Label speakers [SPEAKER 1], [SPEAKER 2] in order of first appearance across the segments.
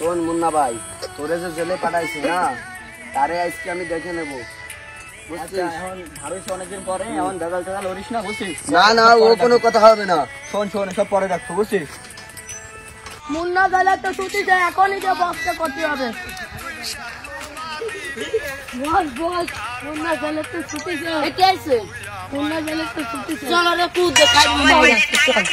[SPEAKER 1] শোন মুন্না ভাই, তোরে যে জেলে পাঠাইছি না, তারে আজকে আমি দেখে নেবো। অনেকদিন পরে এখন ভেজাল টেজাল করিস না, বুঝছিস? না না, ও কোনো কথা হবে না। শোন শোন, এসব পরে রাখবো, বুঝছিস?
[SPEAKER 2] মুন্না জেলে তো ছুটি যায়, এখনই যে বসটা করতে হবে। বস বস, মুন্না জেলে তো ছুটি যায়। কে আছে? মুন্না জেলে তো ছুটি যায়। চল রে কুদ দেখাই চল।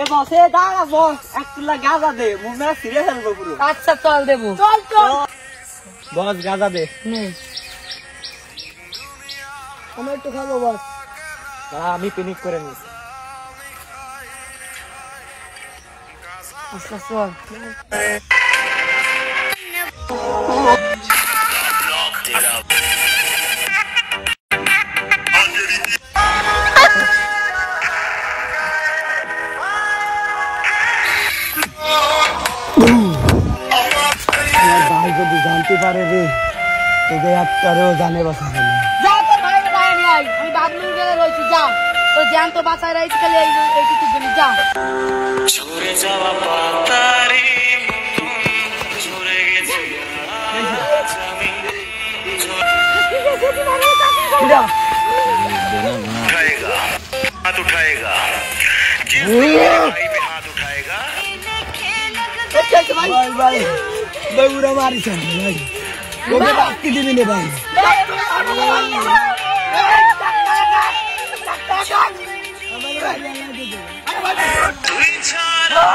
[SPEAKER 1] এ বস, এ দাঁড়া বস, এক তুলা গাঁজা দে, মুন্না ছিঁড়ে ফেলবো পুরো।
[SPEAKER 2] আচ্ছা চল দেবো। চল চল
[SPEAKER 1] বস, গাঁজা দে।
[SPEAKER 2] আমি একটু খাবো বস।
[SPEAKER 1] আমি পিকনিক করে নি।
[SPEAKER 2] আচ্ছা চল।
[SPEAKER 1] ভাই যদি জানতে পারে রে, তোদের একটারেও জানে বাসা না।
[SPEAKER 2] যা তোর ভাই বাড়ি নিয়ে আয়, আমি বাথরুম গেলে রয়েছি। যা তোর জ্যান তো বাঁচায় রাইছি, খালি এইটুকু জন্য যা।
[SPEAKER 3] ঝরে যাওয়া পাতারে ঝরে গেছে उठाएगा हाथ उठाएगा जिस भाई में हाथ उठाएगा
[SPEAKER 1] ভাই ভাই বেগুড়া মারিস ভাই, ওকে বাকি দিবি না ভাই।
[SPEAKER 3] তুই ছাড়া